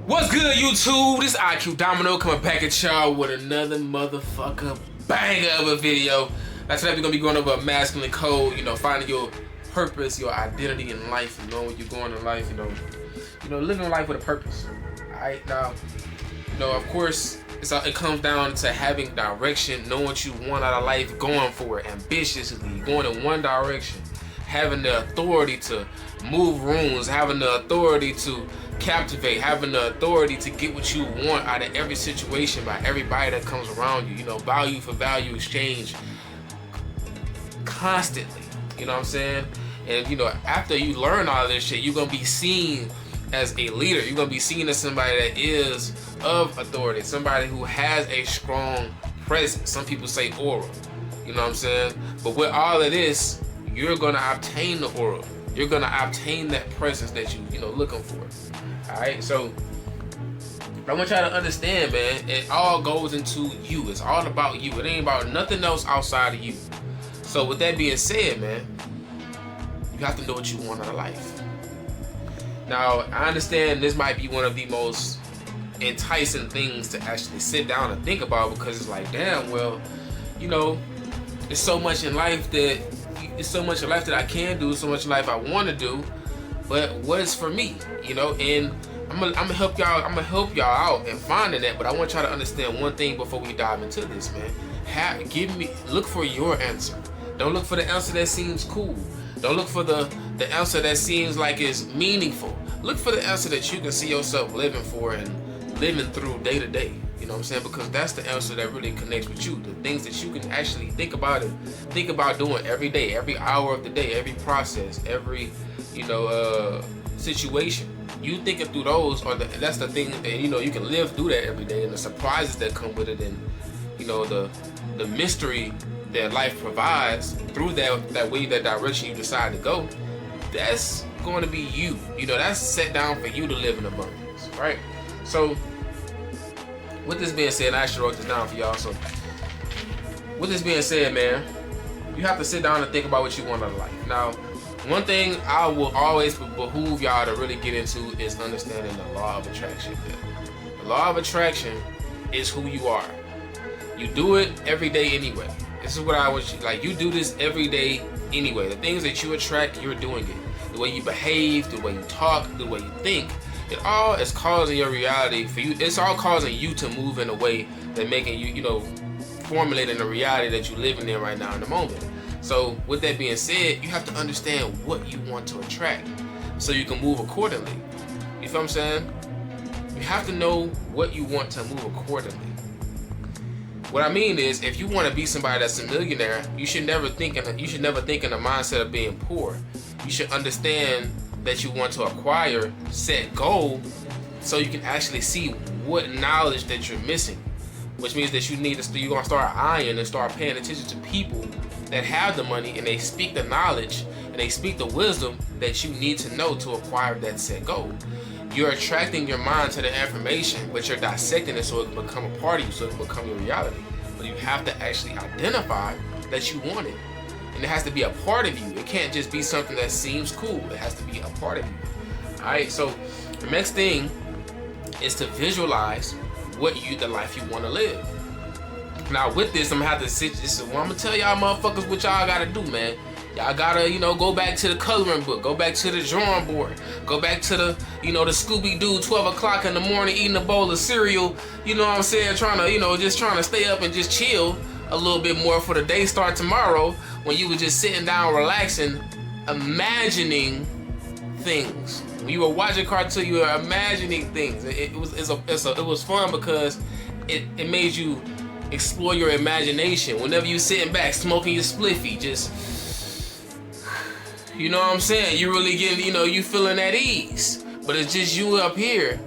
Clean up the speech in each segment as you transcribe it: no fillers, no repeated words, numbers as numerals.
What's good, YouTube? This IQ Domino coming back at y'all with another motherfucker banger of a video. Now today we're gonna be going over a masculine code, finding your purpose, your identity in life, knowing where you're going in life, living life with a purpose. Alright, now, of course, it comes down to having direction, knowing what you want out of life, going for it ambitiously, going in one direction, having the authority to move rooms, having the authority to captivate, having the authority to get what you want out of every situation by everybody that comes around you. Value for value exchange constantly. You know what I'm saying? And after you learn all this shit, you're gonna be seen as a leader. You're gonna be seen as somebody that is of authority, somebody who has a strong presence. Some people say aura. You know what I'm saying? But with all of this, you're gonna obtain the aura. You're gonna obtain that presence that you looking for. Alright, so I want y'all to understand, man, it all goes into you. It's all about you. It ain't about nothing else outside of you. So with that being said, man, you have to know what you want out of life. Now, I understand this might be one of the most enticing things to actually sit down and think about, because it's like, damn, well, there's so much in life that I can do, so much in life I want to do, but what's for me, and I'm gonna help y'all out in finding that. But I want y'all to understand one thing before we dive into this, man. Look for your answer. Don't look for the answer that seems cool. Don't look for the answer that seems like it's meaningful. Look for the answer that you can see yourself living for and living through day to day. You know what I'm saying? Because that's the answer that really connects with you. The things that you can actually think about doing every day, every hour of the day, every process, every situation. You thinking through those that's the thing, and you can live through that every day, and the surprises that come with it, and the mystery that life provides through that way, that direction you decide to go. That's going to be you. That's set down for you to live in abundance, right? So with this being said, I actually wrote this down for y'all. So with this being said, man, you have to sit down and think about what you want out of life. Now, one thing I will always behoove y'all to really get into is understanding the law of attraction. The law of attraction is who you are. You do it every day anyway. This is what I want you, you do this every day anyway. The things that you attract, you're doing it. The way you behave, the way you talk, the way you think, it all is causing your reality for you. It's all causing you to move in a way that making you, formulating the reality that you're living in right now in the moment. So with that being said, you have to understand what you want to attract so you can move accordingly. You feel what I'm saying? You have to know what you want to move accordingly. What I mean is, if you want to be somebody that's a millionaire, you should never think in the mindset of being poor. You should understand that you want to acquire set goal so you can actually see what knowledge that you're missing, which means that you're gonna start eyeing and start paying attention to people that have the money, and they speak the knowledge and they speak the wisdom that you need to know to acquire that set goal. You're attracting your mind to the information, but you're dissecting it so it can become a part of you, so it can become your reality. But you have to actually identify that you want it. And it has to be a part of you. It can't just be something that seems cool. It has to be a part of you. Alright, so the next thing is to visualize the life you want to live. Now with this, I'm gonna have to I'm gonna tell y'all motherfuckers what y'all gotta do, man. Y'all gotta, go back to the coloring book, go back to the drawing board, go back to the, the Scooby-Doo 12 o'clock in the morning eating a bowl of cereal, you know what I'm saying, trying to stay up and just chill a little bit more for the day start tomorrow, when you were just sitting down relaxing, imagining things. When you were watching cartoon, you were imagining things. It was fun because it made you explore your imagination. Whenever you sitting back smoking your spliffy, just, you know what I'm saying, you really getting, you feeling at ease. But it's just you up here.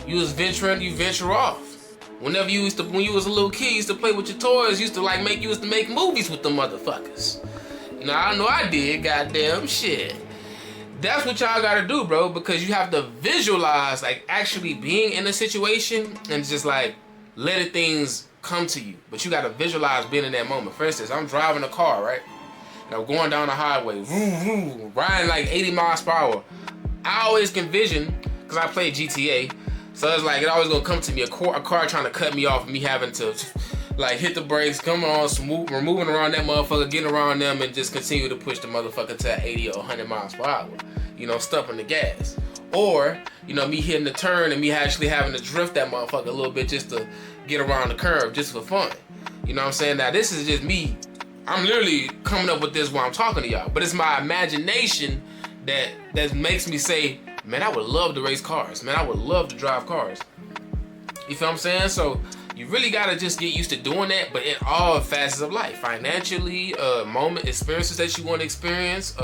You venture off. When you was a little kid, you used to play with your toys, you used to make movies with the motherfuckers. I know I did, goddamn shit. That's what y'all gotta do, bro, because you have to visualize, actually being in a situation and just letting things come to you. But you gotta visualize being in that moment. For instance, I'm driving a car, right? And I'm going down the highway, riding 80 miles per hour. I always can vision, because I play GTA, So it's like it always gonna come to me, a car trying to cut me off, and me having to like hit the brakes, come on, we're moving around that motherfucker, getting around them, and just continue to push the motherfucker to 80 or 100 miles per hour. You know, stumping the gas. Or, you know, me hitting the turn and me actually having to drift that motherfucker a little bit just to get around the curve, just for fun. You know what I'm saying? Now, this is just me. I'm literally coming up with this while I'm talking to y'all. But it's my imagination that makes me say, man, I would love to race cars. Man, I would love to drive cars. You feel what I'm saying? So, you really gotta just get used to doing that, but in all facets of life. Financially, moment, experiences that you want to experience,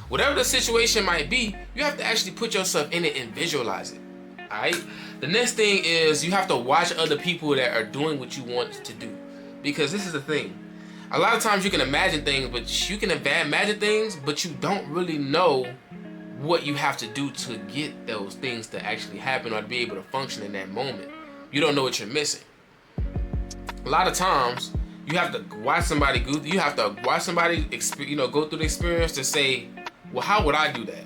whatever the situation might be, you have to actually put yourself in it and visualize it. Alright? The next thing is you have to watch other people that are doing what you want to do. Because this is the thing. A lot of times you can imagine things, but you can imagine things, but you don't really know what you have to do to get those things to actually happen or to be able to function in that moment. You don't know what you're missing. A lot of times you have to watch somebody go. You have to watch somebody, go through the experience to say, well, how would I do that?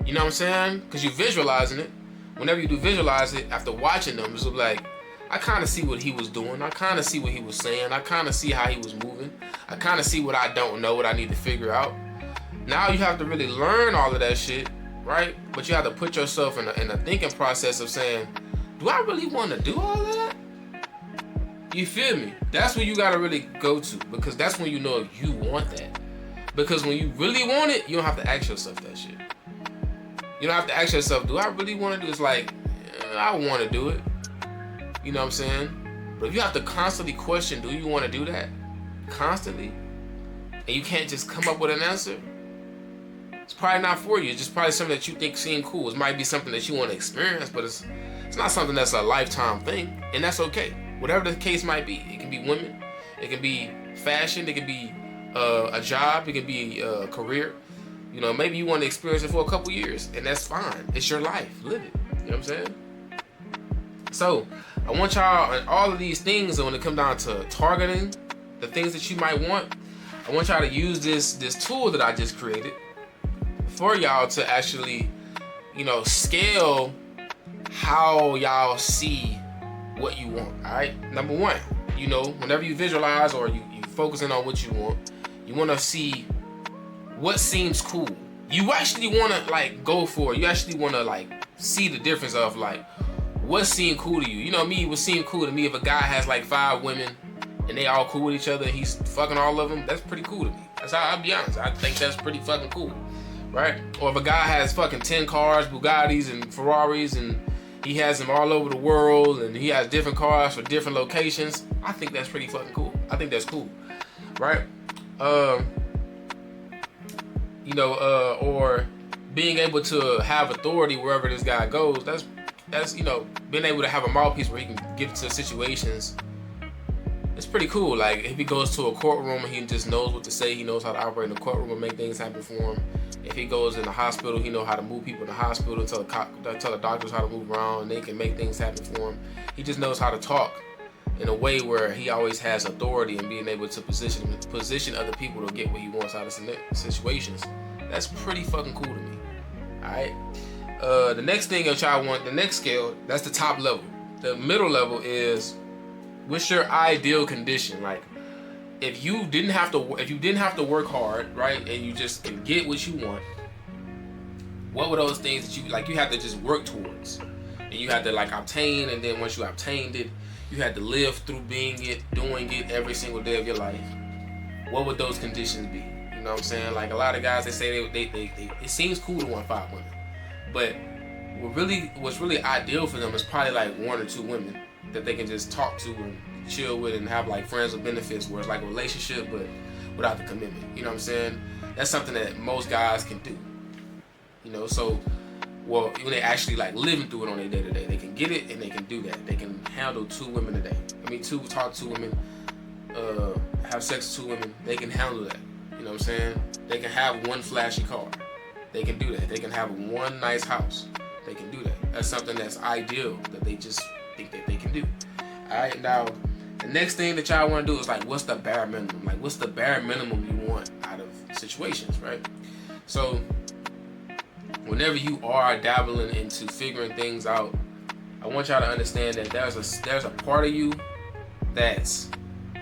You know what I'm saying? Because you're visualizing it. Whenever you do visualize it, after watching them, it's like, I kind of see what he was doing. I kind of see what he was saying. I kind of see how he was moving. I kind of see what I don't know, what I need to figure out. Now you have to really learn all of that shit, right? But you have to put yourself in a thinking process of saying, do I really want to do all that? You feel me? That's when you gotta really go to, because that's when you know if you want that. Because when you really want it, you don't have to ask yourself that shit. You don't have to ask yourself, do I really want to do it? It's like, I want to do it. You know what I'm saying? But if you have to constantly question, do you want to do that? Constantly? And you can't just come up with an answer? It's probably not for you. It's just probably something that you think seems cool. It might be something that you want to experience, but it's not something that's a lifetime thing. And that's okay. Whatever the case might be. It can be women. It can be fashion. It can be a job. It can be a career. You know, maybe you want to experience it for a couple years, and that's fine. It's your life. Live it. You know what I'm saying? So, I want y'all, all of these things, when it comes down to targeting the things that you might want, I want y'all to use this tool that I just created for y'all to actually, scale how y'all see what you want. All right. Number one, whenever you visualize or you focusing on what you want to see what seems cool. You actually want to go for it. You actually want to see the difference of what seemed cool to you. You know me, it would seem cool to me if a guy has 5 women and they all cool with each other and he's fucking all of them. That's pretty cool to me. That's how I'll be honest. I think that's pretty fucking cool, right? Or if a guy has fucking 10 cars, Bugattis and Ferraris, and he has them all over the world, and he has different cars for different locations, I think that's pretty fucking cool. I think that's cool, right? Or being able to have authority wherever this guy goes. That's being able to have a mouthpiece where he can get into situations. It's pretty cool. If he goes to a courtroom and he just knows what to say, he knows how to operate in the courtroom and make things happen for him. If he goes in the hospital, he knows how to move people in the hospital, tell the doctors how to move around, and they can make things happen for him. He just knows how to talk in a way where he always has authority and being able to position other people to get what he wants out of situations. That's pretty fucking cool to me. Alright? The next thing that y'all want, the next scale, that's the top level. The middle level is, what's your ideal condition? If you didn't have to work hard, right, and you just can get what you want, what were those things that you had to just work towards, and you had to obtain, and then once you obtained it, you had to live through doing it every single day of your life? What would those conditions be? You know what I'm saying? A lot of guys, they say they it seems cool to want 5 women, but what's really ideal for them is probably 1 or 2 women that they can just talk to and chill with and have friends with benefits, where it's a relationship but without the commitment. You know what I'm saying? That's something that most guys can do. When they actually living through it on their day-to-day, they can get it and they can do that. They can handle 2 women a day. Talk to 2 women, have sex with 2 women. They can handle that. You know what I'm saying? They can have 1 flashy car. They can do that. They can have 1 nice house. They can do that. That's something that's ideal that they just think that they can do. Alright, now the next thing that y'all want to do is what's the bare minimum? What's the bare minimum you want out of situations, right? So whenever you are dabbling into figuring things out, I want y'all to understand that there's a part of you that's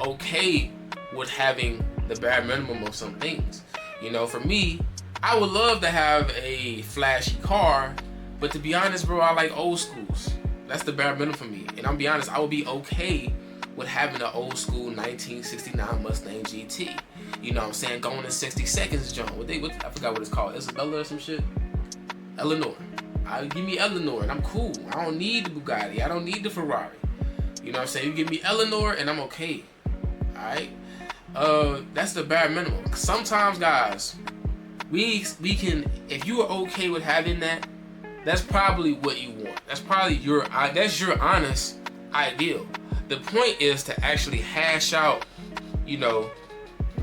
okay with having the bare minimum of some things. You know, for me, I would love to have a flashy car, but to be honest, bro, I like old schools. That's the bare minimum for me. And I'm be honest, I would be okay with having an old school 1969 Mustang GT. You know what I'm saying? Going in 60 seconds, John. I forgot what it's called. Isabella or some shit? Eleanor. Give me Eleanor and I'm cool. I don't need the Bugatti. I don't need the Ferrari. You know what I'm saying? You give me Eleanor and I'm okay. Alright? That's the bare minimum. Sometimes, guys, we can, if you are okay with having that, that's probably what you want. That's probably your honest ideal. The point is to actually hash out, you know,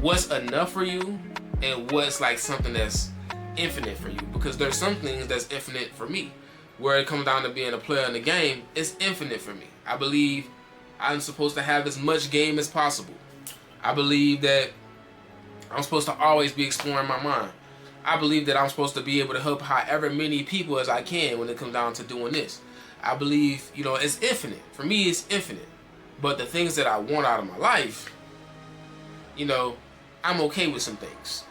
what's enough for you and what's like something that's infinite for you. Because there's some things that's infinite for me. Where it comes down to being a player in the game, it's infinite for me. I believe I'm supposed to have as much game as possible. I believe that I'm supposed to always be exploring my mind. I believe that I'm supposed to be able to help however many people as I can when it comes down to doing this. I believe, you know, it's infinite. For me, it's infinite. But the things that I want out of my life, you know, I'm okay with some things.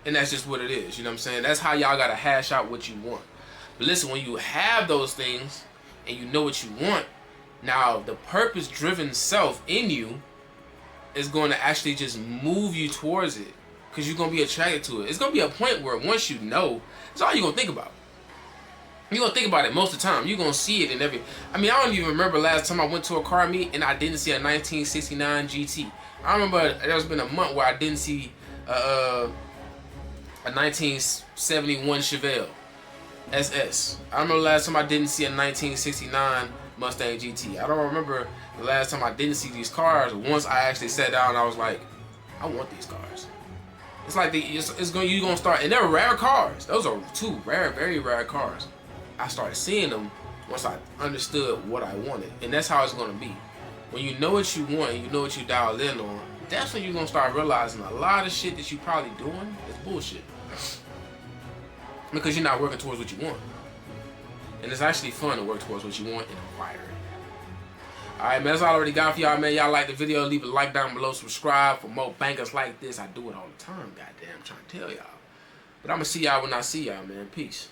And that's just what it is, you know what I'm saying? That's how y'all gotta hash out what you want. But listen, when you have those things and you know what you want, now the purpose-driven self in you is going to actually just move you towards it. Because you're going to be attracted to it. It's going to be a point where once you know, it's all you're going to think about. You're going to think about it most of the time. You're going to see it in every... I mean, I don't even remember last time I went to a car meet and I didn't see a 1969 GT. I remember there's been a month where I didn't see a 1971 Chevelle SS. I remember last time I didn't see a 1969 Mustang GT. I don't remember the last time I didn't see these cars. Once I actually sat down, I was like, I want these cars. It's like you're gonna start, and they're rare cars. Those are two very rare cars. I started seeing them once I understood what I wanted, and that's how it's gonna be. When you know what you want and you know what you dialed in on, definitely you're gonna start realizing a lot of shit that you probably doing is bullshit, because you're not working towards what you want. And it's actually fun to work towards what you want and acquire it. Alright, man, that's all I already got for y'all, man. Y'all like the video, leave a like down below, subscribe for more bangers like this. I do it all the time, goddamn, I'm trying to tell y'all. But I'm gonna see y'all when I see y'all, man. Peace.